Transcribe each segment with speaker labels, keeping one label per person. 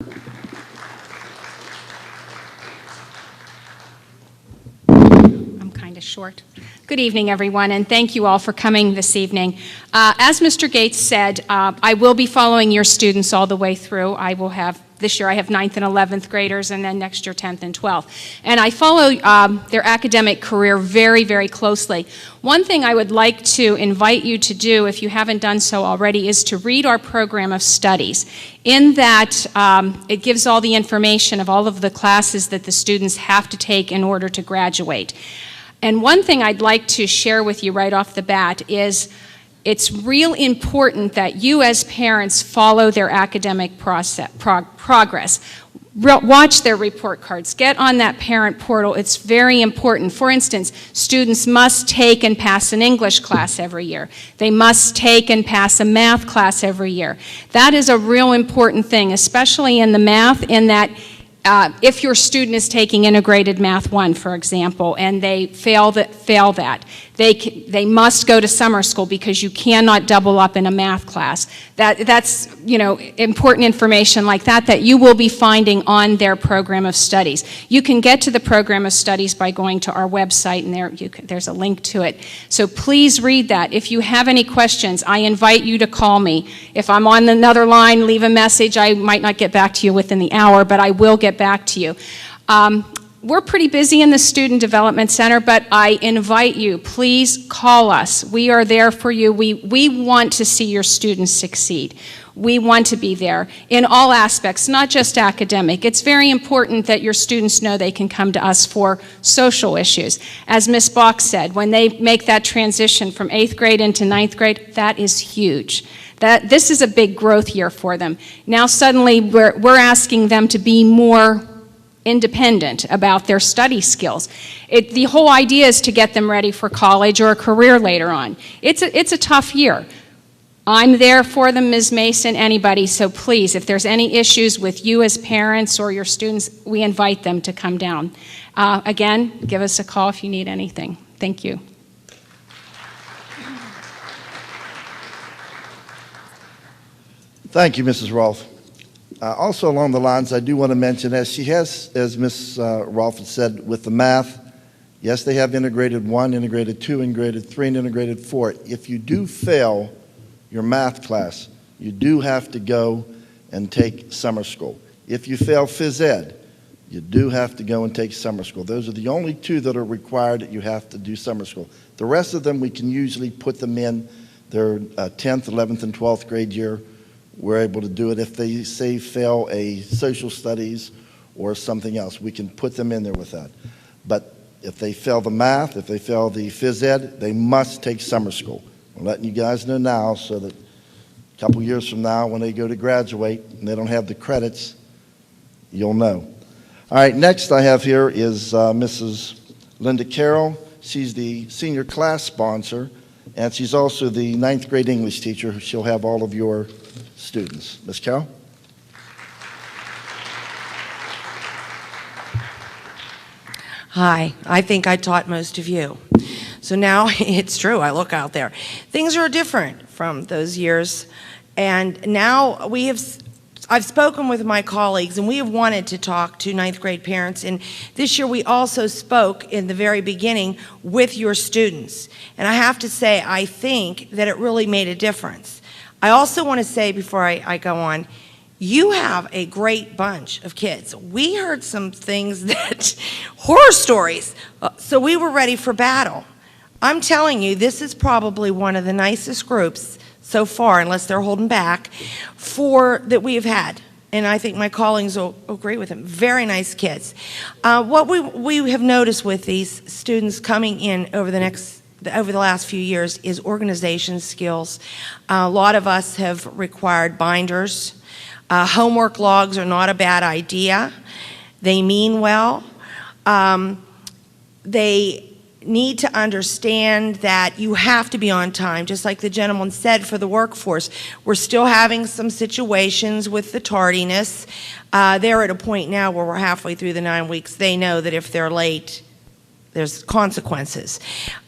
Speaker 1: I'm kind of short. Good evening, everyone, and thank you all for coming this evening. As Mr. Gates said, I will be following your students all the way through. This year I have 9th and 11th graders, and then next year 10th and 12th. And I follow their academic career very, very closely. One thing I would like to invite you to do, if you haven't done so already, is to read our program of studies. In that, it gives all the information of all of the classes that the students have to take in order to graduate. And one thing I'd like to share with you right off the bat is it's real important that you as parents follow their academic progress. Watch their report cards. Get on that parent portal. It's very important. For instance, students must take and pass an English class every year. They must take and pass a math class every year. That is a real important thing, especially in the math, in that if your student is taking Integrated Math 1, for example, and they fail that, they must go to summer school because you cannot double up in a math class. That's important information like that you will be finding on their program of studies. You can get to the program of studies by going to our website, and there's a link to it. So please read that. If you have any questions, I invite you to call me. If I'm on another line, leave a message. I might not get back to you within the hour, but I will get back to you. We're pretty busy in the Student Development Center, but I invite you, please call us. We are there for you. We want to see your students succeed. We want to be there in all aspects, not just academic. It's very important that your students know they can come to us for social issues. As Ms. Bach said, when they make that transition from 8th grade into 9th grade, that is huge. This is a big growth year for them. Now suddenly we're asking them to be more independent about their study skills. The whole idea is to get them ready for college or a career later on. It's a tough year. I'm there for them, Ms. Mason, anybody, so please, if there's any issues with you as parents or your students, we invite them to come down. Again, give us a call if you need anything. Thank you.
Speaker 2: Thank you, Mrs. Rolfe. Also along the lines, I do want to mention, as Ms. Rolfe had said, with the math, yes, they have Integrated 1, Integrated 2, Integrated 3, and Integrated 4. If you do fail your math class, you do have to go and take summer school. If you fail phys ed, you do have to go and take summer school. Those are the only two that are required that you have to do summer school. The rest of them, we can usually put them in their 10th, 11th, and 12th grade year. We're able to do it. If they, say, fail a social studies or something else, we can put them in there with that. But if they fail the math, if they fail the phys ed, they must take summer school. I'm letting you guys know now so that a couple years from now when they go to graduate and they don't have the credits, you'll know. All right, next I have here is Mrs. Linda Carroll. She's the senior class sponsor, and she's also the 9th grade English teacher. She'll have all of your students. Ms. Carroll?
Speaker 3: Hi, I think I taught most of you. So now it's true, I look out there. Things are different from those years, and now I've spoken with my colleagues, and we have wanted to talk to 9th grade parents, and this year we also spoke in the very beginning with your students. And I have to say, I think that it really made a difference. I also want to say before I go on, you have a great bunch of kids. We heard some things that, horror stories, so we were ready for battle. I'm telling you, this is probably one of the nicest groups so far, unless they're holding back, that we have had. And I think my colleagues will agree with them. Very nice kids. What we have noticed with these students coming in over the last few years is organization skills. A lot of us have required binders. Homework logs are not a bad idea. They mean well. They need to understand that you have to be on time, just like the gentleman said for the workforce. We're still having some situations with the tardiness. They're at a point now where we're halfway through the 9 weeks. They know that if they're late, there's consequences.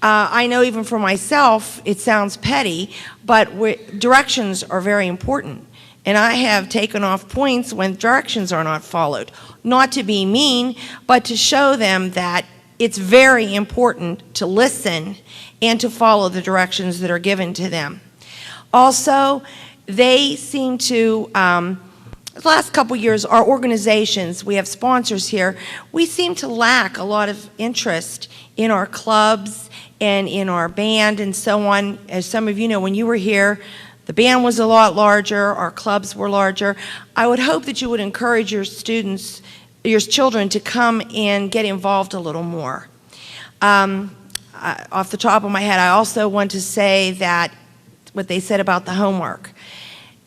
Speaker 3: I know even for myself, it sounds petty, but directions are very important. and I have taken off points when directions are not followed. Not to be mean, but to show them that it's very important to listen and to follow the directions that are given to them. Also, they seem to, the last couple years, our organizations, we have sponsors here, we seem to lack a lot of interest in our clubs and in our band and so on. As some of you know, when you were here, the band was a lot larger, our clubs were larger. I would hope that you would encourage your students, your children, to come and get involved a little more. Off the top of my head, I also want to say that what they said about the homework.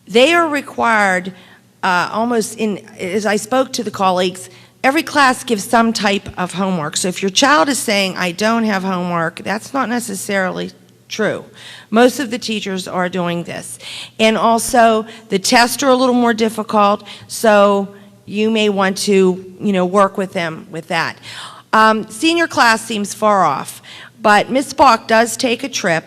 Speaker 3: They are required as I spoke to the colleagues, every class gives some type of homework. So if your child is saying, I don't have homework, that's not necessarily true. Most of the teachers are doing this. And also, the tests are a little more difficult, so you may want to, work with them with that. Senior class seems far off, but Ms. Bach does take a trip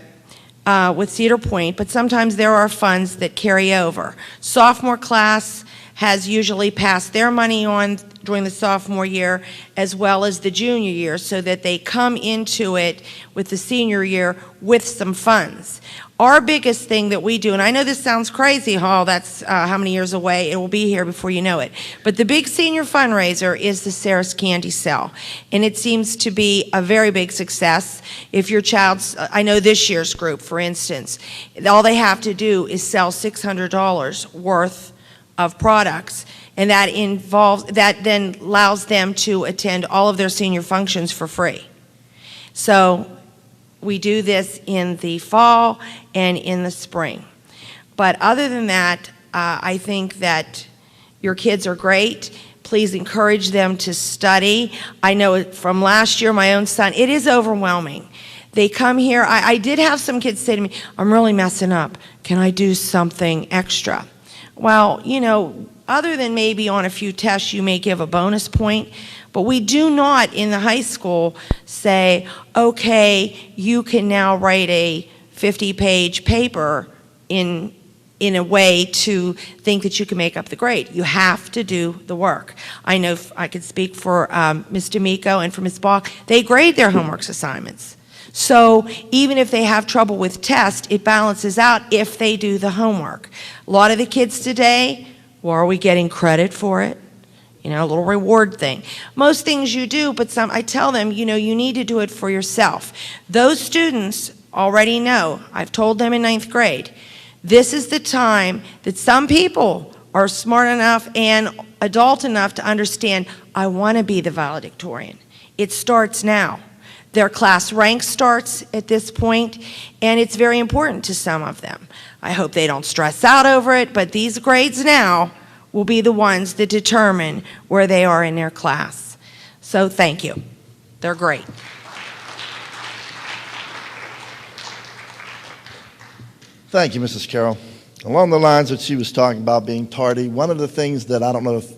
Speaker 3: with Cedar Point, but sometimes there are funds that carry over. Sophomore class has usually passed their money on during the sophomore year as well as the junior year, so that they come into it with the senior year with some funds. Our biggest thing that we do, and I know this sounds crazy, Hall, that's how many years away, it will be here before you know it, but the big senior fundraiser is the Sarah's Candy Sell, and it seems to be a very big success. If your child's, I know this year's group, for instance, all they have to do is sell $600 worth of products, and that then allows them to attend all of their senior functions for free. So we do this in the fall and in the spring. But other than that, I think that your kids are great. Please encourage them to study. I know from last year, my own son, it is overwhelming. They come here. I did have some kids say to me, I'm really messing up. Can I do something extra? Well, other than maybe on a few tests you may give a bonus point, but we do not in the high school say, okay, you can now write a 50-page paper in a way to think that you can make up the grade. You have to do the work. I know I could speak for Ms. D'Amico and for Ms. Bach. They grade their homework assignments. So even if they have trouble with tests, it balances out if they do the homework. A lot of the kids today, well, are we getting credit for it? A little reward thing. Most things you do, but I tell them, you need to do it for yourself. Those students already know, I've told them in 9th grade, this is the time that some people are smart enough and adult enough to understand, I want to be the valedictorian. It starts now. Their class rank starts at this point, and it's very important to some of them. I hope they don't stress out over it, but these grades now will be the ones that determine where they are in their class. So thank you. They're great.
Speaker 2: Thank you, Mrs. Carroll. Along the lines that she was talking about being tardy, one of the things that I don't know if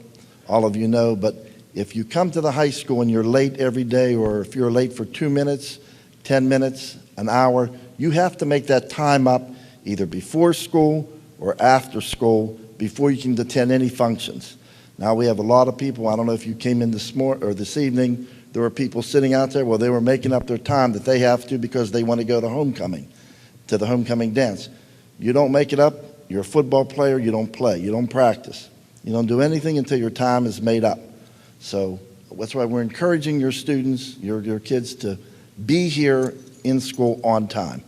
Speaker 2: all of you know, but if you come to the high school and you're late every day, or if you're late for 2 minutes, 10 minutes, an hour, you have to make that time up either before school or after school before you can attend any functions. Now we have a lot of people, I don't know if you came in this evening, there were people sitting out there, well, they were making up their time that they have to because they want to go to the homecoming dance. You don't make it up, you're a football player, you don't play, you don't practice. You don't do anything until your time is made up. So that's why we're encouraging your students, your kids, to be here in school on time.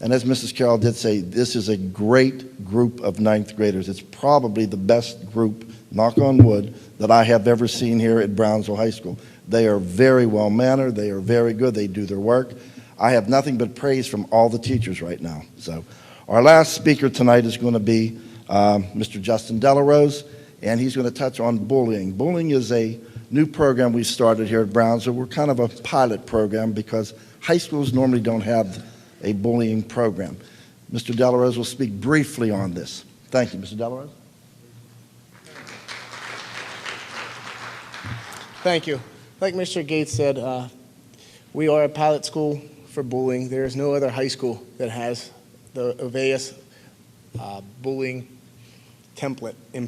Speaker 2: And as Mrs. Carroll did say, this is a great group of 9th graders. It's probably the best group, knock on wood, that I have ever seen here at Brownsville High School. They are very well-mannered. They are very good. They do their work. I have nothing but praise from all the teachers right now. So our last speaker tonight is going to be Mr. Justin Delarose, and he's going to touch on bullying. Bullying is a new program we started here at Brownsville. We're kind of a pilot program because high schools normally don't have a bullying program. Mr. Delarose will speak briefly on this. Thank you, Mr. Delarose.
Speaker 4: Thank you. Like Mr. Gates said, we are a pilot school for bullying. There is no other high school that has the bullying template in